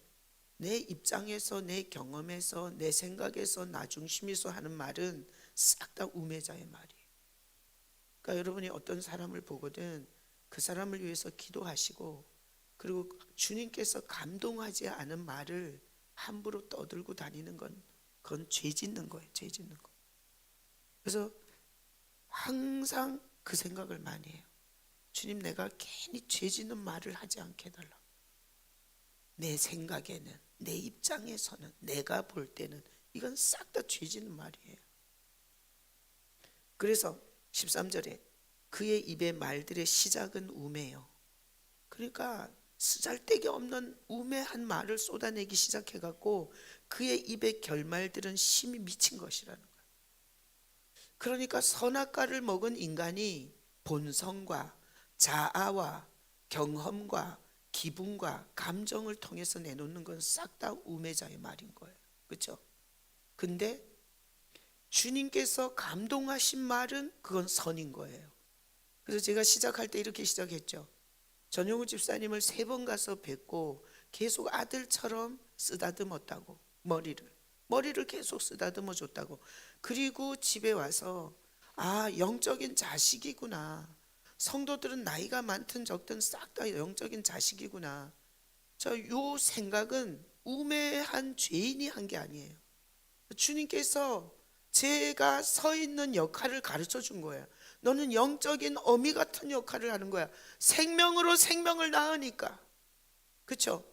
내 입장에서, 내 경험에서, 내 생각에서, 나 중심에서 하는 말은 싹 다 우매자의 말이에요. 그러니까 여러분이 어떤 사람을 보거든 그 사람을 위해서 기도하시고, 그리고 주님께서 감동하지 않은 말을 함부로 떠들고 다니는 건 그건 죄 짓는 거예요. 죄 짓는 거. 그래서 항상 그 생각을 많이 해요. 주님, 내가 괜히 죄 짓는 말을 하지 않게 해달라. 내 생각에는, 내 입장에서는, 내가 볼 때는 이건 싹 다 죄 짓는 말이에요. 그래서 13절에 그의 입의 말들의 시작은 우매요. 그러니까 쓰잘데기 없는 우매한 말을 쏟아내기 시작해갖고 그의 입의 결말들은 심히 미친 것이라는 거예요. 그러니까 선악과를 먹은 인간이 본성과 자아와 경험과 기분과 감정을 통해서 내놓는 건 싹 다 우매자의 말인 거예요. 그렇죠? 근데 주님께서 감동하신 말은 그건 선인 거예요. 그래서 제가 시작할 때 이렇게 시작했죠. 전용우 집사님을 3번 가서 뵙고 계속 아들처럼 쓰다듬었다고. 머리를 계속 쓰다듬어 줬다고. 그리고 집에 와서 영적인 자식이구나. 성도들은 나이가 많든 적든 싹 다 영적인 자식이구나. 요 생각은 우매한 죄인이 한 게 아니에요. 주님께서 제가 서 있는 역할을 가르쳐 준 거예요. 너는 영적인 어미 같은 역할을 하는 거야. 생명으로 생명을 낳으니까. 그렇죠?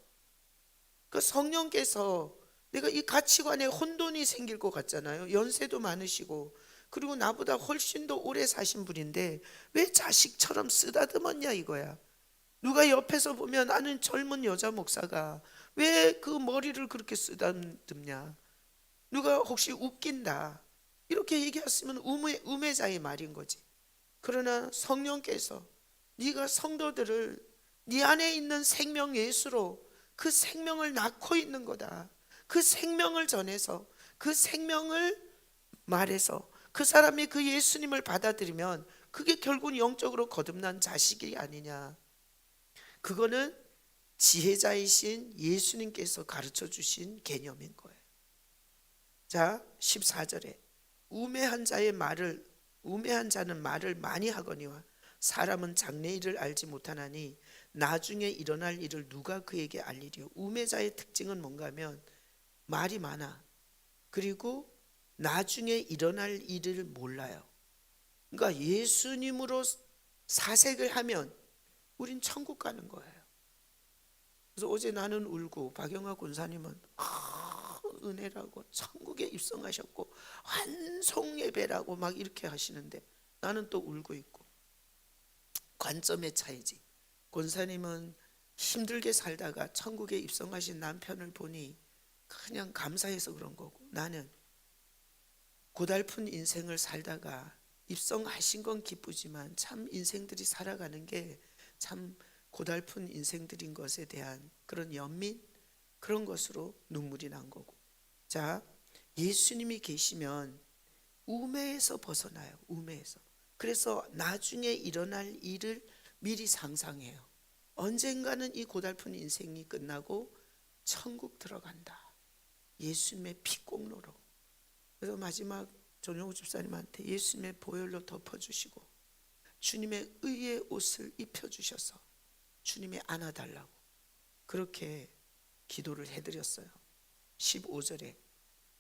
그 성령께서 내가 이 가치관에 혼돈이 생길 것 같잖아요. 연세도 많으시고 그리고 나보다 훨씬 더 오래 사신 분인데 왜 자식처럼 쓰다듬었냐 이거야. 누가 옆에서 보면 아는 젊은 여자 목사가 왜 그 머리를 그렇게 쓰다듬냐. 누가 혹시 웃긴다 이렇게 얘기했으면 우매자의 말인 거지. 그러나 성령께서 네가 성도들을 네 안에 있는 생명 예수로 그 생명을 낳고 있는 거다. 그 생명을 전해서 그 생명을 말해서 그 사람이 그 예수님을 받아들이면 그게 결국 영적으로 거듭난 자식이 아니냐. 그거는 지혜자이신 예수님께서 가르쳐 주신 개념인 거예요. 자, 14절에 우매한 자는 말을 많이 하거니와 사람은 장래일을 알지 못하나니 나중에 일어날 일을 누가 그에게 알리리요. 우매자의 특징은 뭔가 하면 말이 많아. 그리고 나중에 일어날 일을 몰라요. 그러니까 예수님으로 사색을 하면 우린 천국 가는 거예요. 그래서 어제 나는 울고 박영하 권사님은 은혜라고 천국에 입성하셨고 환송 예배라고 막 이렇게 하시는데 나는 또 울고 있고. 관점의 차이지. 권사님은 힘들게 살다가 천국에 입성하신 남편을 보니 그냥 감사해서 그런 거고, 나는 고달픈 인생을 살다가 입성하신 건 기쁘지만 참 인생들이 살아가는 게 참 고달픈 인생들인 것에 대한 그런 연민, 그런 것으로 눈물이 난 거고. 자, 예수님이 계시면 우매에서 벗어나요. 우매에서. 그래서 나중에 일어날 일을 미리 상상해요. 언젠가는 이 고달픈 인생이 끝나고 천국 들어간다. 예수님의 피공로로. 그래서 마지막 전용우 집사님한테 예수님의 보혈로 덮어주시고 주님의 의의 옷을 입혀주셔서 주님이 안아달라고 그렇게 기도를 해드렸어요. 15절에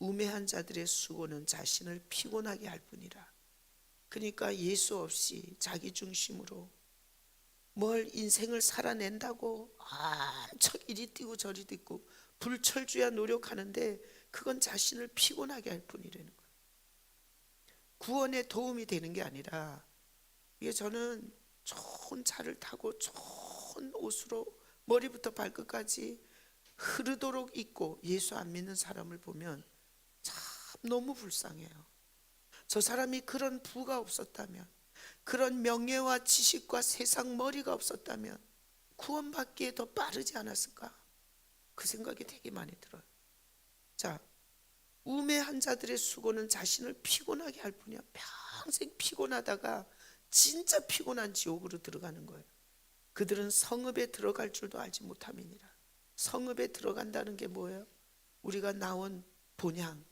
우매한 자들의 수고는 자신을 피곤하게 할 뿐이라. 그러니까 예수 없이 자기 중심으로 뭘 인생을 살아낸다고 엄청 이리 뛰고 저리 뛰고 불철주야 노력하는데 그건 자신을 피곤하게 할 뿐이라는 거예요. 구원에 도움이 되는 게 아니라, 이게 저는 좋은 차를 타고 좋은 옷으로 머리부터 발끝까지 흐르도록 입고 예수 안 믿는 사람을 보면 참 너무 불쌍해요. 저 사람이 그런 부가 없었다면, 그런 명예와 지식과 세상 머리가 없었다면 구원받기에 더 빠르지 않았을까? 그 생각이 되게 많이 들어요. 자, 우매한 자들의 수고는 자신을 피곤하게 할 뿐이야. 평생 피곤하다가 진짜 피곤한 지옥으로 들어가는 거예요. 그들은 성읍에 들어갈 줄도 알지 못함이니라. 성읍에 들어간다는 게 뭐예요? 우리가 나온 본향,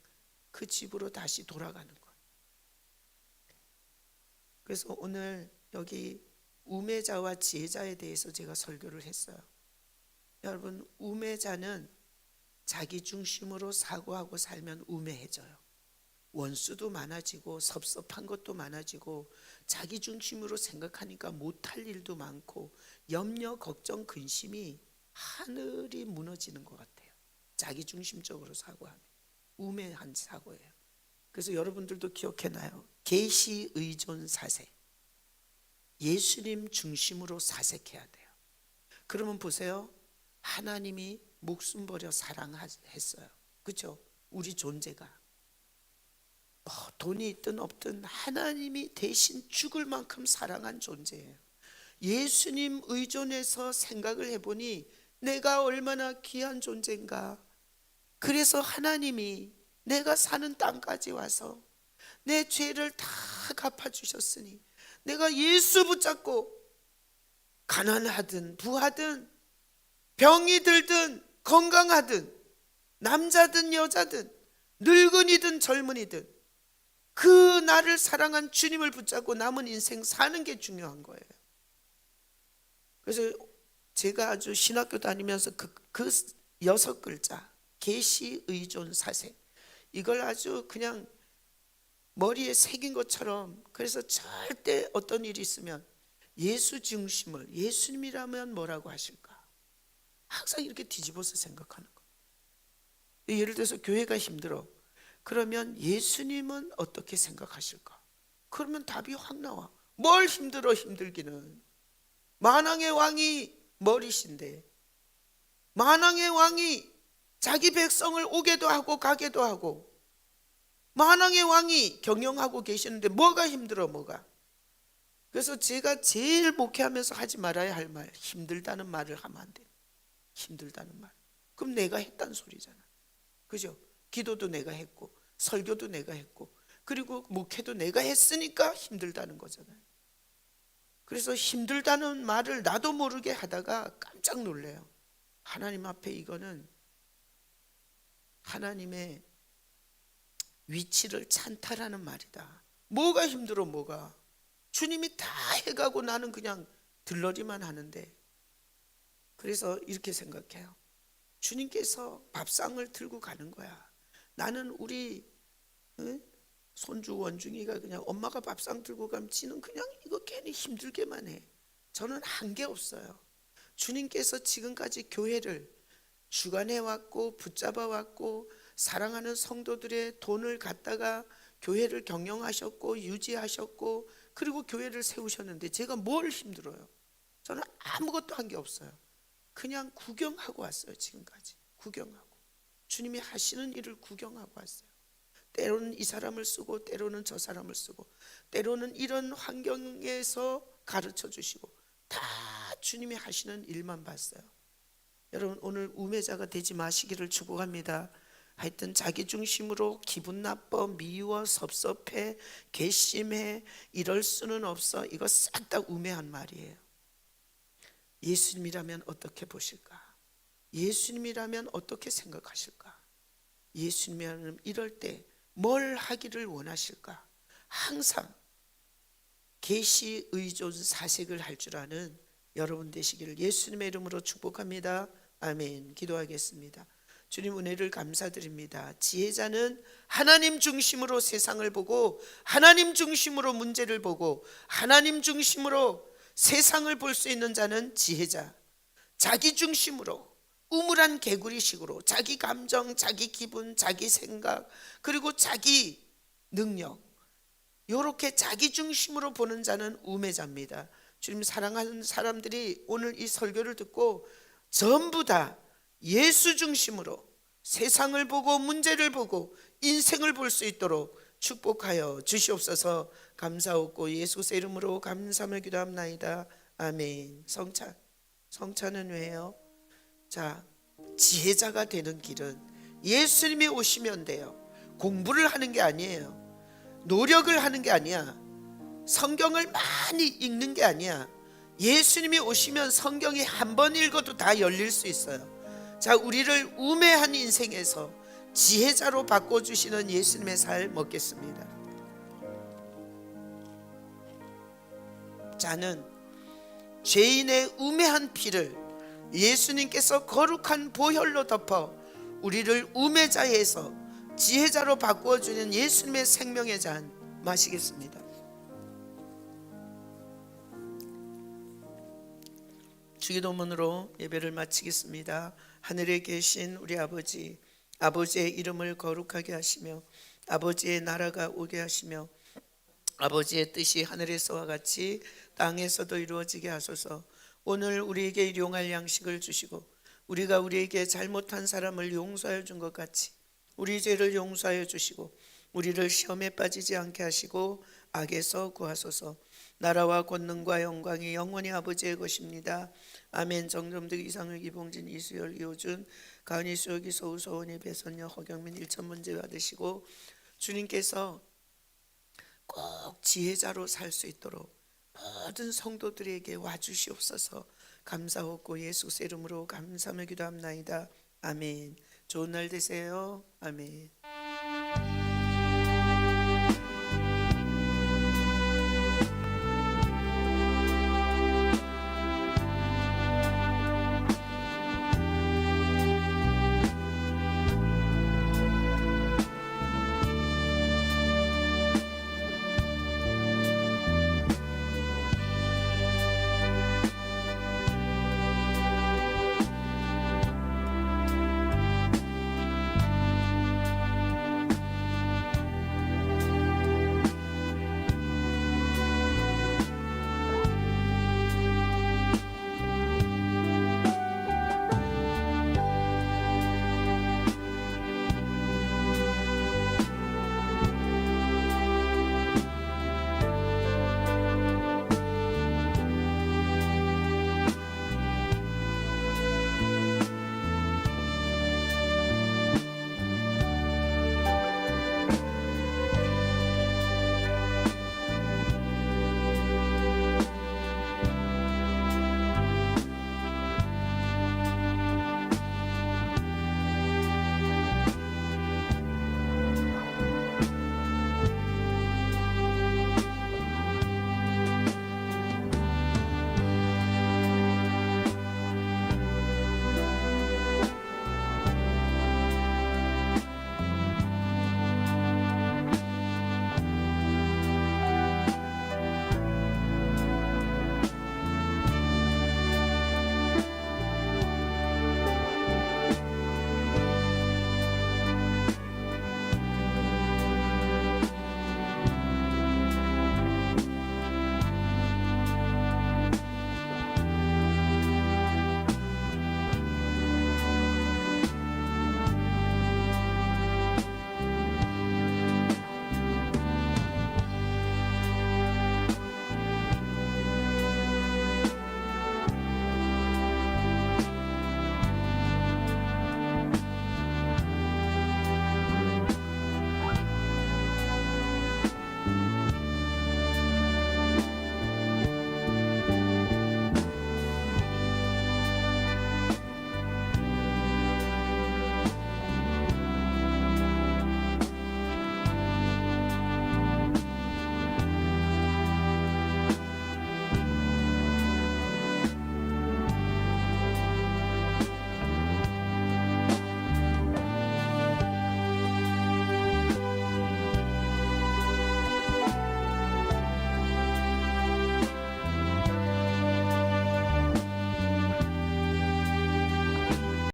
그 집으로 다시 돌아가는 거예요. 그래서 오늘 여기 우매자와 지혜자에 대해서 제가 설교를 했어요. 여러분, 우매자는 자기 중심으로 사고하고 살면 우매해져요. 원수도 많아지고 섭섭한 것도 많아지고 자기 중심으로 생각하니까 못할 일도 많고 염려, 걱정, 근심이 하늘이 무너지는 것 같아요. 자기 중심적으로 사고하면 우매한 사고예요. 그래서 여러분들도 기억해놔요. 계시 의존 사색, 예수님 중심으로 사색해야 돼요. 그러면 보세요, 하나님이 목숨 버려 사랑했어요. 그렇죠? 우리 존재가 돈이 있든 없든 하나님이 대신 죽을 만큼 사랑한 존재예요. 예수님 의존해서 생각을 해보니 내가 얼마나 귀한 존재인가. 그래서 하나님이 내가 사는 땅까지 와서 내 죄를 다 갚아주셨으니 내가 예수 붙잡고 가난하든 부하든 병이 들든 건강하든 남자든 여자든 늙은이든 젊은이든 그 나를 사랑한 주님을 붙잡고 남은 인생 사는 게 중요한 거예요. 그래서 제가 아주 신학교 다니면서 그 6글자 계시 의존 사색, 이걸 아주 그냥 머리에 새긴 것처럼, 그래서 절대 어떤 일이 있으면 예수 중심을, 예수님이라면 뭐라고 하실까 항상 이렇게 뒤집어서 생각하는 거예요. 예를 들어서 교회가 힘들어. 그러면 예수님은 어떻게 생각하실까? 그러면 답이 확 나와. 뭘 힘들어, 힘들기는. 만왕의 왕이 머리신데, 만왕의 왕이 자기 백성을 오게도 하고 가게도 하고, 만왕의 왕이 경영하고 계시는데 뭐가 힘들어, 뭐가? 그래서 제가 제일 목회하면서 하지 말아야 할 말, 힘들다는 말을 하면 안 돼요. 힘들다는 말. 그럼 내가 했단 소리잖아. 그죠? 기도도 내가 했고 설교도 내가 했고 그리고 목회도 내가 했으니까 힘들다는 거잖아요. 그래서 힘들다는 말을 나도 모르게 하다가 깜짝 놀래요. 하나님 앞에 이거는 하나님의 위치를 찬탈하는 말이다. 뭐가 힘들어, 뭐가? 주님이 다 해가고 나는 그냥 들러리만 하는데. 그래서 이렇게 생각해요. 주님께서 밥상을 들고 가는 거야. 나는 우리 손주 원중이가 그냥 엄마가 밥상 들고 가면 지는 그냥 이거 괜히 힘들게만 해. 저는 한 게 없어요. 주님께서 지금까지 교회를 주관해 왔고 붙잡아 왔고 사랑하는 성도들의 돈을 갖다가 교회를 경영하셨고 유지하셨고 그리고 교회를 세우셨는데 제가 뭘 힘들어요? 저는 아무것도 한 게 없어요. 그냥 구경하고 왔어요. 지금까지 구경하고 주님이 하시는 일을 구경하고 왔어요. 때로는 이 사람을 쓰고 때로는 저 사람을 쓰고 때로는 이런 환경에서 가르쳐 주시고 다 주님이 하시는 일만 봤어요. 여러분 오늘 우매자가 되지 마시기를 축복합니다. 하여튼 자기 중심으로 기분 나빠, 미워, 섭섭해, 괘씸해, 이럴 수는 없어, 이거 싹 다 우매한 말이에요. 예수님이라면 어떻게 보실까? 예수님이라면 어떻게 생각하실까? 예수님이라면 이럴 때 뭘 하기를 원하실까? 항상 계시 의존 사색을 할 줄 아는 여러분 되시기를 예수님의 이름으로 축복합니다. 아멘. 기도하겠습니다. 주님 은혜를 감사드립니다. 지혜자는 하나님 중심으로 세상을 보고 하나님 중심으로 문제를 보고 하나님 중심으로 세상을 볼 수 있는 자는 지혜자. 자기 중심으로 우물한 개구리식으로 자기 감정, 자기 기분, 자기 생각 그리고 자기 능력 이렇게 자기 중심으로 보는 자는 우매자입니다. 주님 사랑하는 사람들이 오늘 이 설교를 듣고 전부 다 예수 중심으로 세상을 보고 문제를 보고 인생을 볼 수 있도록 축복하여 주시옵소서. 감사하고 예수의 이름으로 감사함을 기도합나이다. 아멘. 성찬은 왜요? 자, 지혜자가 되는 길은 예수님이 오시면 돼요. 공부를 하는 게 아니에요. 노력을 하는 게 아니야. 성경을 많이 읽는 게 아니야. 예수님이 오시면 성경이 한 번 읽어도 다 열릴 수 있어요. 자, 우리를 우매한 인생에서 지혜자로 바꿔주시는 예수님의 살 먹겠습니다. 자는 죄인의 우매한 피를 예수님께서 거룩한 보혈로 덮어 우리를 우매자에서 지혜자로 바꾸어주는 예수님의 생명의 잔 마시겠습니다. 주기도문으로 예배를 마치겠습니다. 하늘에 계신 우리 아버지, 아버지의 이름을 거룩하게 하시며 아버지의 나라가 오게 하시며 아버지의 뜻이 하늘에서와 같이 땅에서도 이루어지게 하소서. 오늘 우리에게 일용할 양식을 주시고 우리가 우리에게 잘못한 사람을 용서해 준 것 같이 우리 죄를 용서하여 주시고 우리를 시험에 빠지지 않게 하시고 악에서 구하소서. 나라와 권능과 영광이 영원히 아버지의 것입니다. 아멘. 정점득 이상혁 이봉진 이수열 이호준 가은이 수혁이 서우서원이 배선녀 허경민 1,000문제 받으시고 주님께서 꼭 지혜자로 살 수 있도록 모든 성도들에게 와주시옵소서. 감사하고 예수의 이름으로 감사하며 기도합나이다. 아멘. 좋은 날 되세요. 아멘.